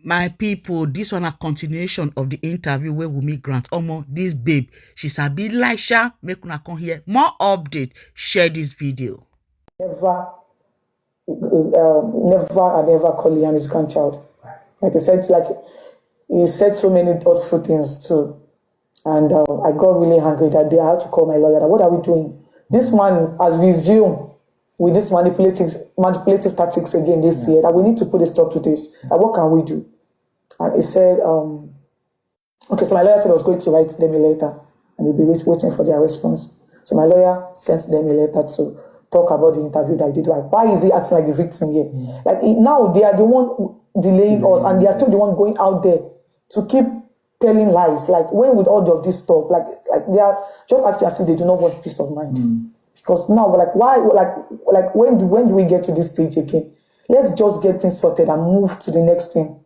My people, this one a continuation of the interview where Wunmi grant this babe, she sabi Lisha, make una come here. More update, share this video. Never and ever call Liam his grandchild. Like you said, you said so many thoughtful things too. And I got really angry that day. I had to call my lawyer. What are we doing? This man has resumed with this manipulative tactics again this year, that we need to put a stop to this. What can we do? And he said, okay, so my lawyer said I was going to write them a letter and we'll be waiting for their response. So my lawyer sent them a letter to talk about the interview that I did. Like, why is he acting like the victim here? Now they are the one delaying us, and they are still the one going out there to keep telling lies. Like, when with all of this stuff, like they are just acting as if they do not want peace of mind. Because now, why? When do we get to this stage again? Let's just get things sorted and move to the next thing.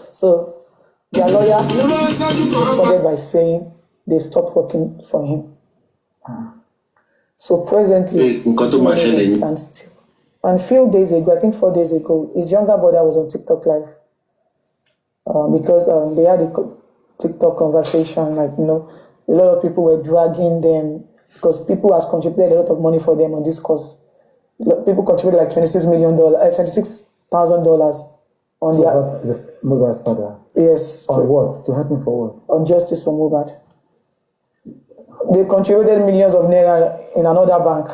So their lawyer started by saying they stopped working for him. So presently, and a few days ago, I think 4 days ago, his younger brother was on TikTok live because they had a TikTok conversation. A lot of people were dragging them because people has contributed a lot of money for them on this cause. People contributed like $26,000 on the Mohbad's father. Yes. On what? To help him for what? On justice for Mohbad. They contributed millions of naira in another bank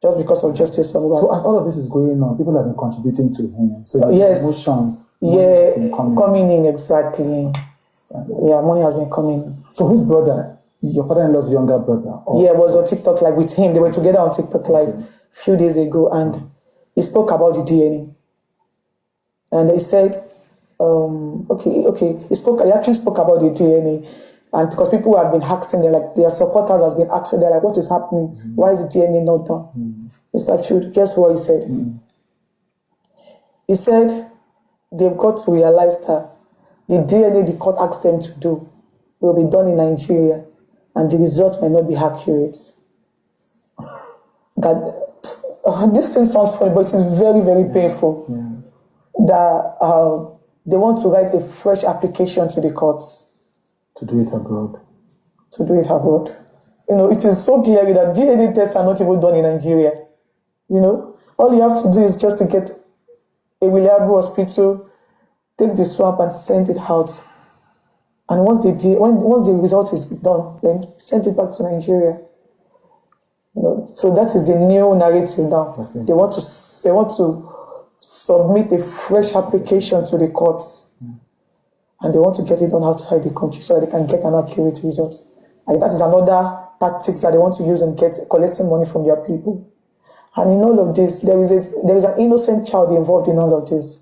just because of justice for Mohbad. So as all of this is going on, people have been contributing to him. So yes, emotions. Coming in exactly. Yeah, money has been coming. So whose brother? Your father-in-law's younger brother? Yeah, was on TikTok live with him. They were together on TikTok live a few days ago, and he spoke about the DNA. And he said, he actually spoke about the DNA. And because people have been asking them, their supporters has been asking them, what is happening? Why is the DNA not done? Mr. Chud, guess what he said? He said they've got to realize that the DNA the court asked them to do will be done in Nigeria, and the results may not be accurate. This thing sounds funny, but it is very, very painful. That they want to write a fresh application to the courts. To do it abroad. It is so clear that DNA tests are not even done in Nigeria. All you have to do is just to get a reliable hospital, take the swab and send it out. And once the result is done, then send it back to Nigeria. So that is the new narrative now. Okay. They want to submit a fresh application to the courts. And they want to get it done outside the country so that they can get an accurate result. That is another tactics that they want to use in collecting money from their people. And in all of this, there is an innocent child involved in all of this.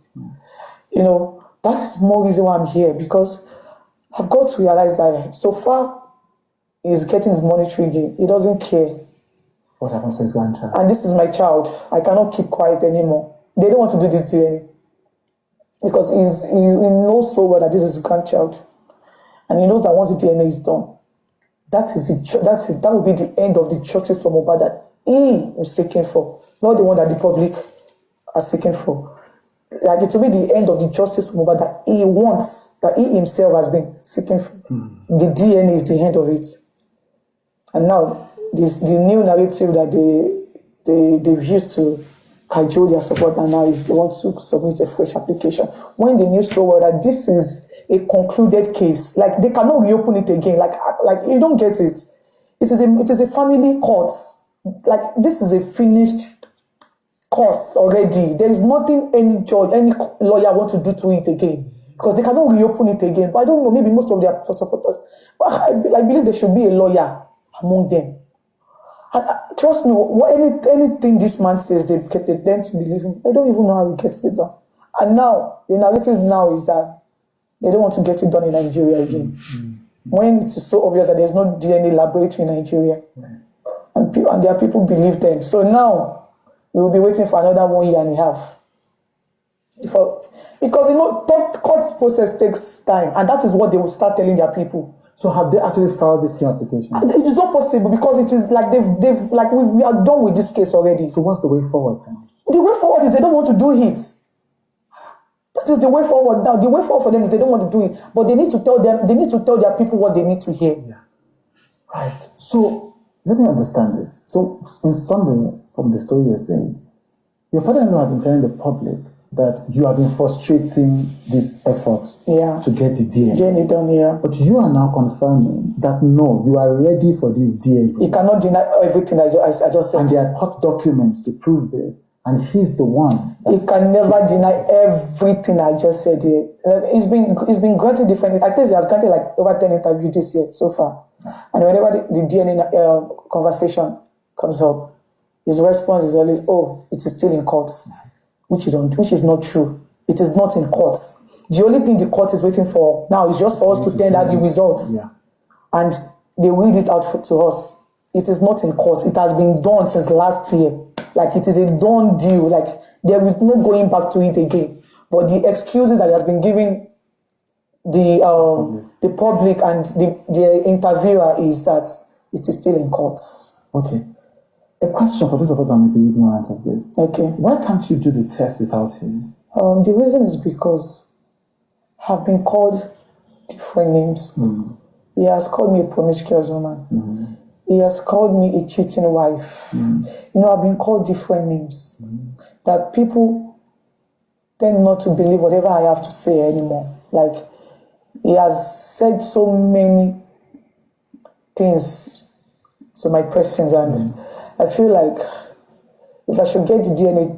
That is more reason why I'm here, because I've got to realize that so far he's getting his monetary gain. He doesn't care. What happens to his grandchild? And this is my child. I cannot keep quiet anymore. They don't want to do this DNA. Because he knows so well that this is his grandchild. And he knows that once the DNA is done, that will be the end of the justice for Mohbad that he was seeking for, not the one that the public are seeking for. It will be the end of the justice for Mohbad that he wants, that he himself has been seeking for. The DNA is the end of it. And now, the new narrative that they've used to cajole their support, and now is they want to submit a fresh application. When they knew so well that this is a concluded case, they cannot reopen it again. You don't get it. It is a family court. This is a finished cause already. There is nothing any judge, any lawyer want to do to it again, because they cannot reopen it again. But I don't know, maybe most of their supporters, but I believe there should be a lawyer among them. And trust me, anything this man says, they them to believe him. I don't even know how he gets it done. And now, the narrative now is that they don't want to get it done in Nigeria again. When it's so obvious that there's no DNA laboratory in Nigeria. And their people believe them. So now, we will be waiting for another 1 year and a half. Because, court process takes time. And that is what they will start telling their people. So have they actually filed this new application? It is not possible, because it is like we are done with this case already. So what's the way forward then? The way forward is they don't want to do it. That this is the way forward now. The way forward for them is they don't want to do it, but they need to tell them. They need to tell their people what they need to hear. Yeah. Right. So let me understand this. So in summary, from the story you're saying, your father-in-law has been telling the public that you have been frustrating this effort to get the DNA. Done, yeah. But you are now confirming that no, you are ready for this DNA. He cannot deny everything I just said. And there are court documents to prove this. And he's the one. He can never deny everything I just said here. He's been granted different. I think he has granted like over 10 interviews this year so far. And whenever the DNA conversation comes up, his response is always, "Oh, it is still in courts," which is not true. It is not in courts. The only thing the court is waiting for now is just for us to tender the results, and they read it out to us. It is not in court. It has been done since last year. Like, it is a done deal. Like, there is no going back to it again. But the excuses that he has been giving the public and the interviewer is that it is still in courts. Okay. A question for those of us that may be ignorant of this. Okay. Why can't you do the test without him? The reason is because I've been called different names. He has called me a promiscuous woman. He has called me a cheating wife. I've been called different names that people tend not to believe whatever I have to say anymore. Like, he has said so many things to my persons, and I feel like if I should get the DNA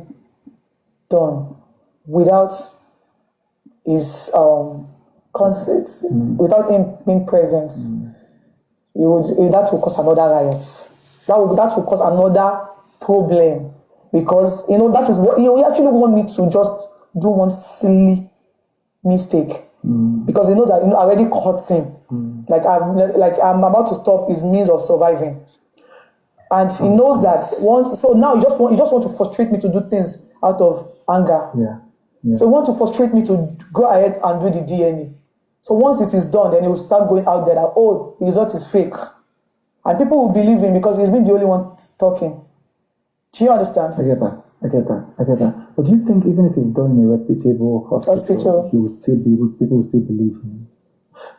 done without his consent, without him being present, that will cause another riot. That will cause another problem, because that is what he actually want me to just do one silly mistake, because he knows that I already caught him. Like I'm about to stop his means of surviving, and he knows that once. So now he just want to frustrate me to do things out of anger. So he want to frustrate me to go ahead and do the DNA. So once it is done, then he will start going out there that, oh, the result is fake. And people will believe him because he's been the only one talking. Do you understand? I get that. But do you think even if it's done in a reputable hospital, he will still be able, people will still believe him?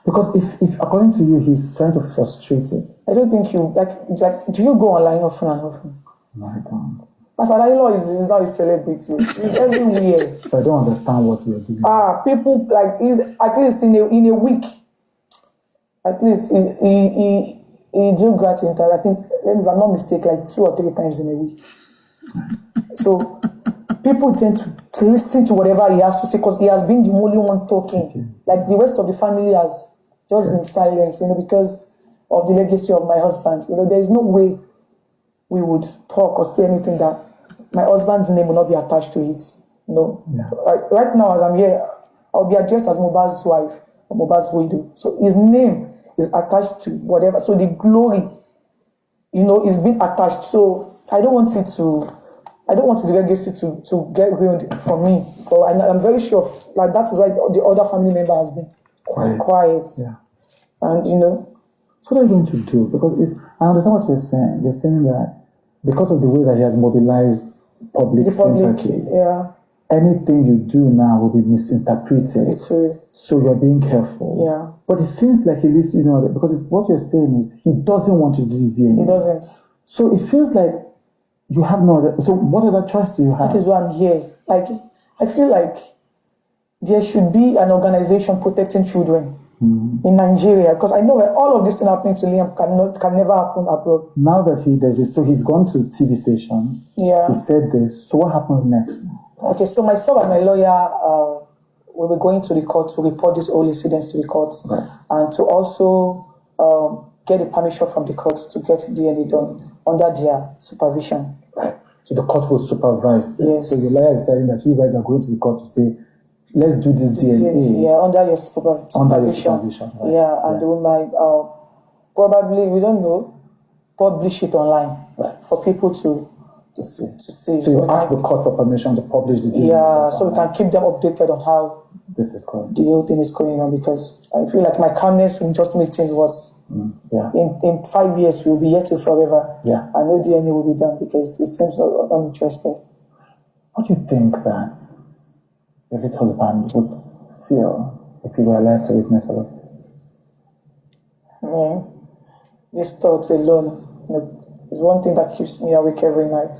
Because if according to you, he's trying to frustrate it. I don't think you, like do you go online often and often? No, I don't. My father-in-law is not a celebrity. He's everywhere. So I don't understand what you're doing. People, like, he's at least in a week. At least he do great interview. I think, if I'm not mistaken, like 2 or 3 times in a week. So people tend to listen to whatever he has to say because he has been the only one talking. Okay. Like, the rest of the family has just been silent, because of the legacy of my husband. There is no way we would talk or say anything that my husband's name will not be attached to it. No. Yeah. Right now, as I'm here, I'll be addressed as Mohbad's wife or Mohbad's widow. So his name is attached to whatever. So the glory, is being attached. So I don't want his legacy to get ruined for me. So I'm very sure, like, that is why the other family member has been quiet. Yeah. And, So what are you going to do? Because if I understand what you're saying that because of the way that he has mobilized public sympathy, anything you do now will be misinterpreted. So you're being careful. Yeah. But it seems like he lives, because what you're saying is he doesn't want to do this DNA. He doesn't. So it feels like you have no other. So what other choice do you have? That is why I'm here. Like, I feel like there should be an organization protecting children in Nigeria, because I know that all of this thing happening to Liam can never happen abroad. Now that he does it, so he's gone to TV stations. Yeah. He said this. So what happens next? Okay, so myself and my lawyer will be going to the court to report these whole incidents to the court, and to also get the permission from the court to get DNA done under their supervision. Right. So the court will supervise this. Yes. So the lawyer is saying that you guys are going to the court to say, let's do this DNA. Yeah, under your supervision. Under your supervision. Right. Yeah, and we might probably, we don't know, publish it online for people to see. So you ask the court for permission to publish the DNA. Yeah, so we can keep them updated on how this is going. The whole thing is going on, because I feel like my calmness will just make things worse. In 5 years, we'll be here till forever. Yeah. I know DNA will be done because it seems uninterested. What do you think that your late husband would feel if he were alive to witness all of this? Yeah. These thoughts alone, is one thing that keeps me awake every night.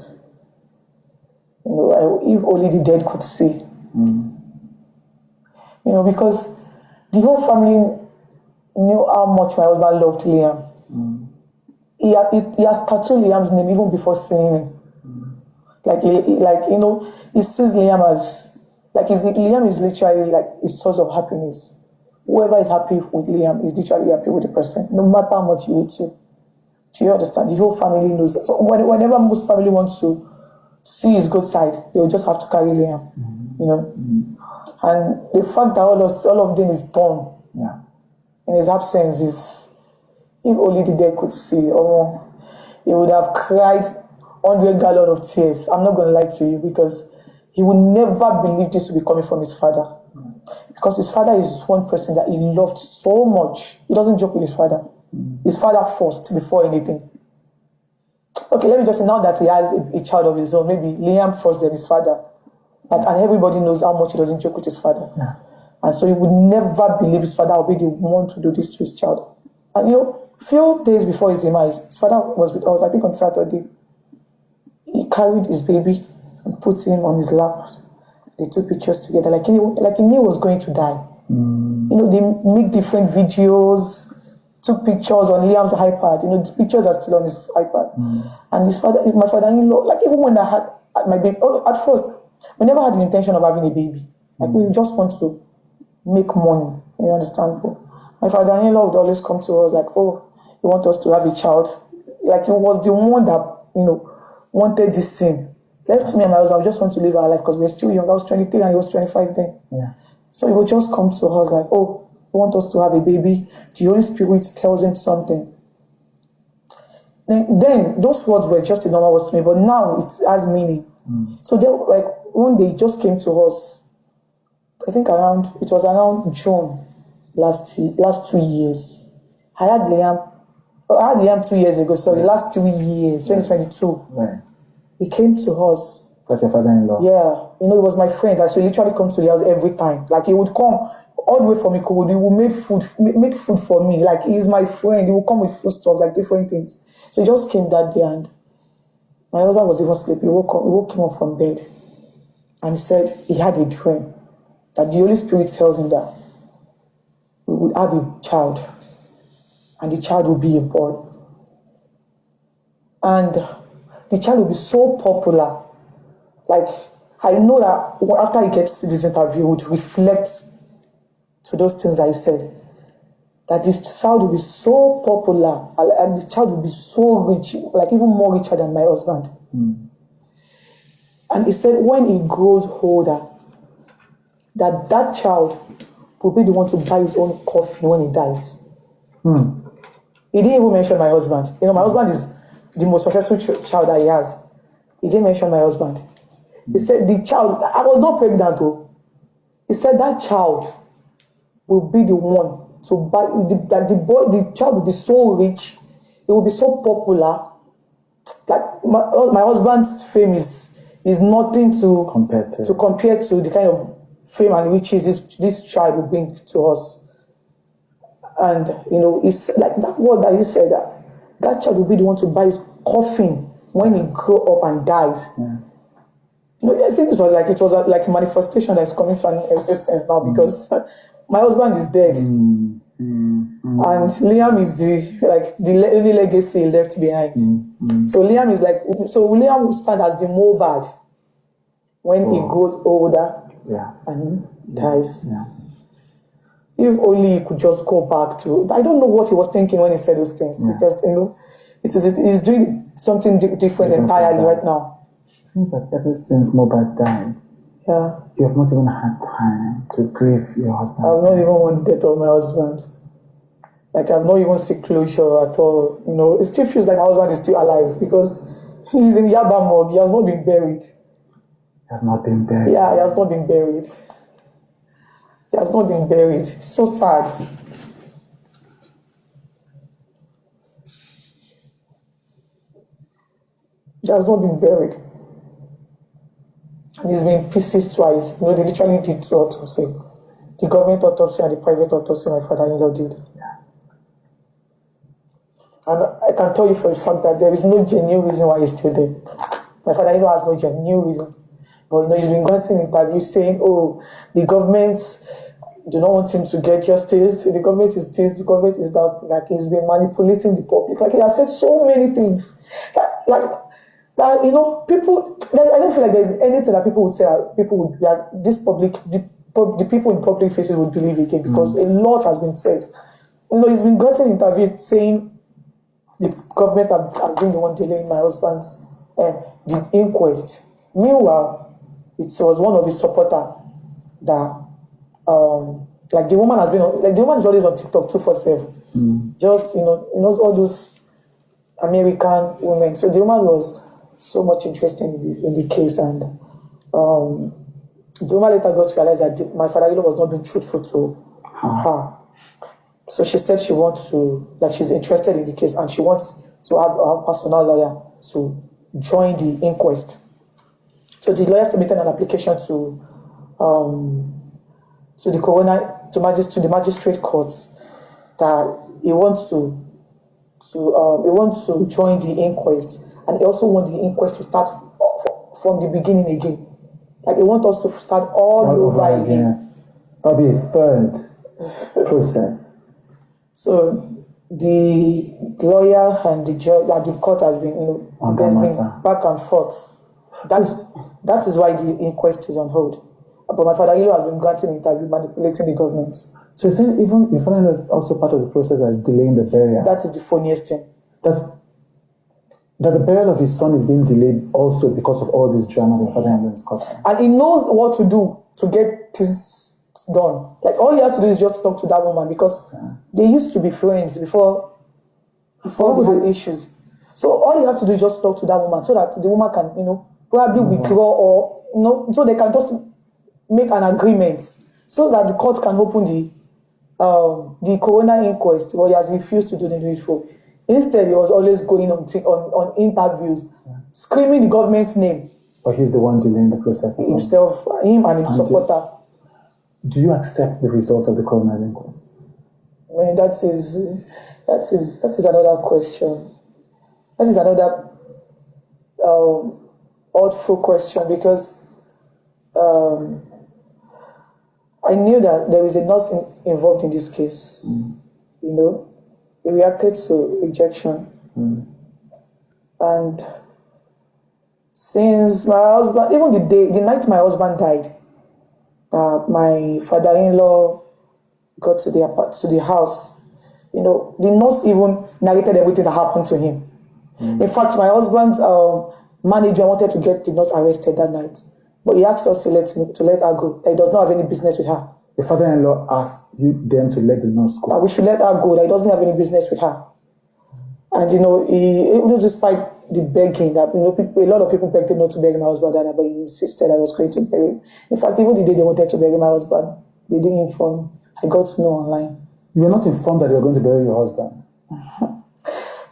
If only the dead could see. Because the whole family knew how much my husband loved Liam. He has tattooed Liam's name even before seeing him. He sees Liam as, Liam is literally like his source of happiness. Whoever is happy with Liam is literally happy with the person, no matter how much he hates you. Do you understand? The whole family knows that. So whenever most family wants to see his good side, they will just have to carry Liam. And the fact that all of them is done in his absence is, if only the dead could see, he would have cried 100 gallons of tears. I'm not going to lie to you, because he would never believe this would be coming from his father. Because his father is one person that he loved so much. He doesn't joke with his father. His father first, before anything. Okay, let me just say, now that he has a child of his own, maybe Liam first, then his father. And everybody knows how much he doesn't joke with his father. And so he would never believe his father would be the one to do this to his child. And few days before his demise, his father was with us, I think on Saturday. He carried his baby and put him on his lap. They took pictures together, like he knew he was going to die. They make different videos, took pictures on Liam's iPad. The pictures are still on his iPad. And my father-in-law, even when I had my baby, at first, we never had the intention of having a baby. We just want to make money. You understand? My father-in-law would always come to us you want us to have a child. He was the one that, wanted this thing. Left me and my husband, we just want to live our life because we're still young. I was 23 and he was 25 then. So he would just come to us we want us to have a baby. The Holy Spirit tells him something. Then those words were just a normal words to me, but now it has meaning. So one day he just came to us, I think it was around June last 2 years. I had Liam 2 years ago, sorry, last 3 years, 2022. Right. He came to us. That's your father-in-law? Yeah. He was my friend. So he literally comes to the house every time. He would come all the way from Ikowodu. He would make food for me. He's my friend. He would come with foodstuffs, different things. So he just came that day and my husband was even sleeping. He woke him up from bed and he said he had a dream that the Holy Spirit tells him that we would have a child and the child will be a boy. And the child will be so popular. I know that after he gets to see this interview, he would reflect to those things that he said. That this child will be so popular and the child will be so rich, even more richer than my husband. And he said when he grows older, that child will be the one to buy his own coffin when he dies. He didn't even mention my husband. My husband is the most successful child that he has. He didn't mention my husband. He said the child, I was not pregnant though. He said that child will be the one to buy, the child will be so rich, it will be so popular. My husband's fame is nothing to compare to the kind of fame and riches this child will bring to us. And it's that word that he said, that child will be the one to buy his coffin when he grow up and dies. I think it was like a manifestation that's coming to an existence now because my husband is dead. And Liam is the only legacy left behind. So Liam is Liam will stand as the Mohbad when he grows older and dies. If only he could just go back to, I don't know what he was thinking when he said those things because he's doing something different entirely right now. Seems like ever since Mohbad died, you have not even had time to grieve your husband. I've not even won the death of my husband. I've not even seen closure at all. It still feels like my husband is still alive because he's in Yaba morgue. He has not been buried. He has not been buried? Yeah, he has not been buried. He has not been buried. It's so sad. He has not been buried. And he's been in pieces twice. They literally did 2 autopsies. The government autopsy and the private autopsy my father-in-law did. And I can tell you for a fact that there is no genuine reason why he's still there. My father-in-law has no genuine reason. But he's been granting interviews saying, the government do not want him to get justice. The government is this, the government is that. Like, he's been manipulating the public. Like, he has said so many things. People, I don't feel like there's anything that people would say that the people in public faces would believe again, because a lot has been said. He's been granting interviews saying the government have been the one delaying my husband's the inquest. Meanwhile, it was one of his supporters that the woman is always on TikTok 247. Just all those American women. So the woman was so much interested in the case, and the woman later got to realize that my father-in-law was not being truthful to her. So she said she wants to, she's interested in the case, and she wants to have a personal lawyer to join the inquest. So the lawyer submitted an application to the magistrate courts that he wants to join the inquest, and he also wants the inquest to start from the beginning again. Like, he wants us to start all over again. That'll be a third process. So the lawyer and the judge at the court has been, there's been back and forth. That is why the inquest is on hold. But my father-in-law has been granting interview, manipulating the government. So you're saying even your father-in-law is also part of the process that's delaying the burial? That is the funniest thing. That the burial of his son is being delayed also because of all this drama the father-in-law is causing. And he knows what to do to get things done. Like, all he has to do is just talk to that woman, because they used to be friends before they had issues. So all you have to do is just talk to that woman, so that the woman can, probably withdraw, or, so they can just make an agreement, so that the court can open the coroner inquest. But he has refused to do the needful. Instead, he was always going on interviews, screaming the government's name. But he's the one delaying the process. Himself, him and his supporter. Do you accept the results of the coroner inquest? I mean, that is another question. That is another thoughtful question, because I knew that there is a nurse involved in this case. He reacted to rejection. And since my husband, even the night my husband died, my father-in-law got to the house, the nurse even narrated everything that happened to him. In fact, my husband's manager wanted to get the nurse arrested that night, but he asked us to let her go. That he does not have any business with her. The father-in-law asked them to let the nurse go. That we should let her go. That he doesn't have any business with her. And he, despite the begging that a lot of people begged him not to bury my husband, but he insisted I was going to bury. In fact, even the day they wanted to bury my husband, they didn't inform. I got to know online. You were not informed that you were going to bury your husband.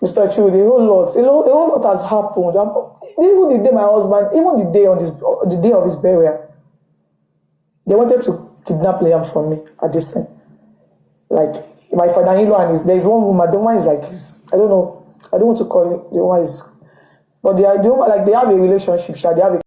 Mr. Chu, a whole lot has happened. Even the day my husband, even the day of his burial, they wanted to kidnap Liam from me at this time. Like, my father-in-law and there's one woman. The woman is like, I don't know. I don't want to call it. The woman is, but they have a relationship. They have a